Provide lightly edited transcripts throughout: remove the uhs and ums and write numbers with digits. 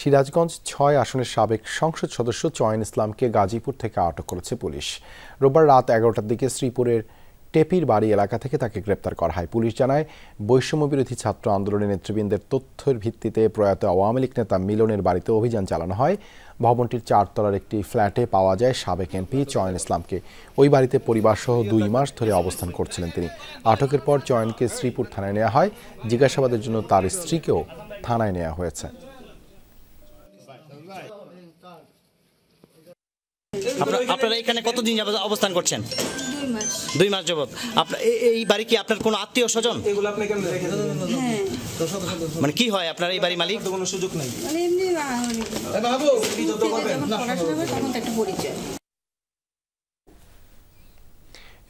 সিরাজগঞ্জ ৬ আসনের সাবেক সংসদ সদস্য চয়ন ইসলামকে গাজীপুর থেকে আটক করেছে পুলিশ। রোববার রাত ১১টার দিকে শ্রীপুরের টেপির বাড়ি এলাকা থেকে তাকে গ্রেপ্তার করা হয়। পুলিশ জানায়, বৈষম্যবিরোধী ছাত্র আন্দোলনের নেতৃবৃন্দের তথ্যের ভিত্তিতে প্রয়াত আওয়ামী লীগ নেতা মিলনের বাড়িতে অভিযান চালানো হয়। ভবনটির ৪ তলার একটি ফ্ল্যাটে পাওয়া যায় সাবেক এমপি চয়ন ইসলামকে। ওই বাড়িতে পরিবারসহ ২ মাস ধরে অবস্থান করছিলেন তিনি। আটকের পর চয়নকে শ্রীপুর থানায় নেওয়া হয়। জিজ্ঞাসাবাদের জন্য তার স্ত্রীকেও থানায় নেওয়া হয়েছে। আপনারা এখানে কতদিন যাবত অবস্থান করছেন? 2 মাস যাবত। এই বাড়ি কি আপনার কোনো আত্মীয় স্বজন? মানে কি হয় আপনার এই বাড়ি মালিক? কোনো সুযোগ নাই।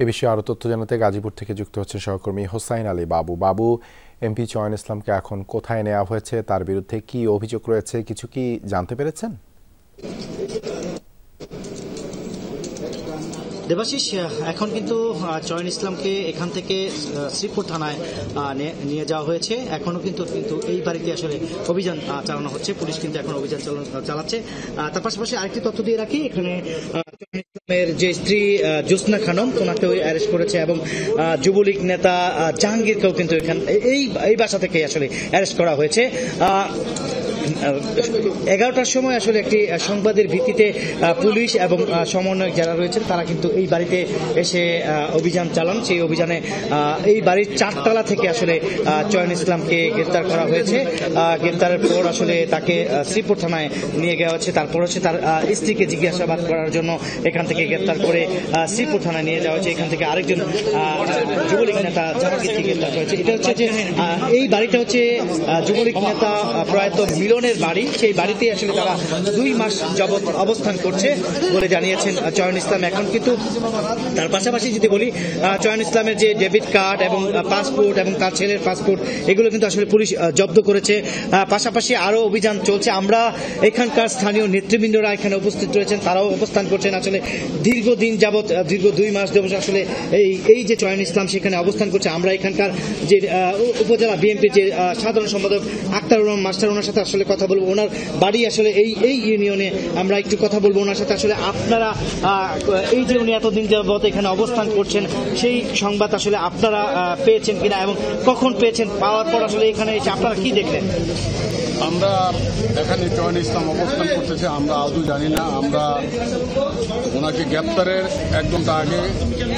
এ বিষয়ে আরও তথ্য জানাতে গাজীপুর থেকে যুক্ত হচ্ছেন সহকর্মী হোসাইন আলী বাবু। বাবু, এমপি চয়ন ইসলামকে এখন কোথায় নেওয়া হয়েছে, তার বিরুদ্ধে কি অভিযোগ রয়েছে, কিছু কি জানতে পেরেছেন? দেবাশিস, এখন কিন্তু চয়ন ইসলামকে এখান থেকে শ্রীপুর থানায় নিয়ে যাওয়া হয়েছে। এখনো কিন্তু এই বাড়িতে আসলে অভিযান চালানো হচ্ছে। পুলিশ কিন্তু এখন অভিযান চালাচ্ছে। তার পাশাপাশি আরেকটি তথ্য দিয়ে রাখি, এখানে চয়ন ইসলামের যে স্ত্রী জ্যোৎস্না খানম, ওনাকেও অ্যারেস্ট করেছে এবং যুবলীগ নেতা জাহাঙ্গীরকেও কিন্তু এই বাসা থেকে আসলে অ্যারেস্ট করা হয়েছে। 11টার সময় আসলে একটি সংবাদের ভিত্তিতে পুলিশ এবং সমন্বয়ক যারা রয়েছেন তারা কিন্তু এই বাড়িতে এসে অভিযান চালান। সেই অভিযানে এই বাড়ির 4 তলা থেকে আসলে চয়ন ইসলামকে গ্রেফতার করা হয়েছে। গ্রেফতারের পর আসলে তাকে শ্রীপুর থানায় নিয়ে যাওয়া হচ্ছে। তারপর হচ্ছে তার স্ত্রীকে জিজ্ঞাসাবাদ করার জন্য এখান থেকে গ্রেফতার করে শ্রীপুর থানায় নিয়ে যাওয়া হচ্ছে। এখান থেকে আরেকজন যুবলীগ নেতা জাহাঙ্গীরকে গ্রেফতার করেছে। এটা হচ্ছে যে এই বাড়িটা হচ্ছে যুবলীগ নেতা প্রয়াত মিলনের বাড়ি। সেই বাড়িতে আসলে তারা 2 মাস যাবত অবস্থান করছে বলে জানিয়েছেন চয়ন ইসলাম। এখন কিন্তু তার পাশাপাশি যদি বলি, চয়ন ইসলামের যে ডেবিট কার্ড এবং পাসপোর্ট এবং তার ছেলের পাসপোর্ট, এগুলো কিন্তু আসলে পুলিশ জব্দ করেছে। পাশাপাশি আরো অভিযান চলছে। আমরা এখানকার স্থানীয় নেতৃবৃন্দরা এখানে উপস্থিত রয়েছেন, তারাও অবস্থান করছেন। আসলে দীর্ঘদিন যাবত, দীর্ঘ 2 মাস যাবত আসলে এই যে চয়ন ইসলাম সেখানে অবস্থান করছে। আমরা এখানকার যে উপজেলা বিএনপির যে সাধারণ সম্পাদক আক্তার রহমান মাস্টার, ওনার সাথে আসলে কথা বলবো। ওনার বাড়ি আসলে এই ইউনিয়নে, আমরা একটু কথা বলবো ওনার সাথে। আসলে আপনারা এই যে উনি এতদিন যাবত এখানে অবস্থান করছেন, সেই সংবাদ আসলে আপনারা পেয়েছেন কিনা এবং কখন পেয়েছেন? পাওয়ার পর আসলে এখানে এসে আপনারা কি দেখলেন? আমরা এখানে চয়ন ইসলাম অবস্থান করতেছে, আমরা আদৌ জানি না। আমরা ওনাকে গ্রেপ্তারের 1 ঘন্টা আগে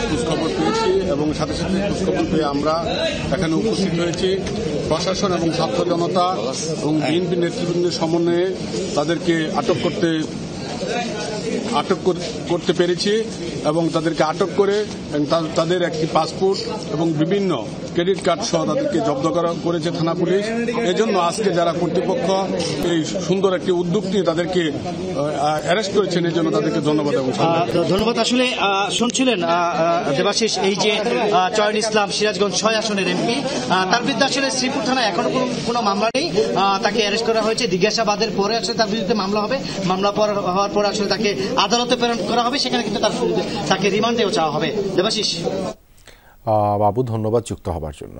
খোঁজখবর পেয়েছি এবং সাথে সাথে খোঁজখবর পেয়ে আমরা এখানে উপস্থিত হয়েছি। প্রশাসন এবং ছাত্র জনতা এবং বিএনপি নেতৃবৃন্দের সমন্বয়ে তাদেরকে আটক করতে পেরেছি এবং তাদেরকে আটক করে তাদের একটি পাসপোর্ট এবং বিভিন্ন ক্রেডিট কার্ড সহ তাদেরকে জব্দ করেছে থানা পুলিশ। এজন্য আজকে যারা কর্তৃপক্ষ এই সুন্দর একটি উদ্যোগ নিয়ে তাদেরকে অ্যারেস্ট করেছেন, এই জন্য তাদেরকে ধন্যবাদ এবং ধন্যবাদ। আসলে শুনছিলেন দেবাশিস, এই যে চয়ন ইসলাম সিরাজগঞ্জ 6 আসনের এমপি, তার বিরুদ্ধে আসলে শ্রীপুর থানায় এখনো কোনো মামলা নেই। তাকে অ্যারেস্ট করা হয়েছে। জিজ্ঞাসাবাদের পরে আসলে তার বিরুদ্ধে মামলা হবে। মামলা হওয়ার পর আসলে তাকে আদালতে প্রেরণ করা হবে। সেখানে কিন্তু তাকে রিমান্ডেও চাওয়া হবে। দেবাশিস। বাবু, ধন্যবাদ যুক্ত হবার জন্য।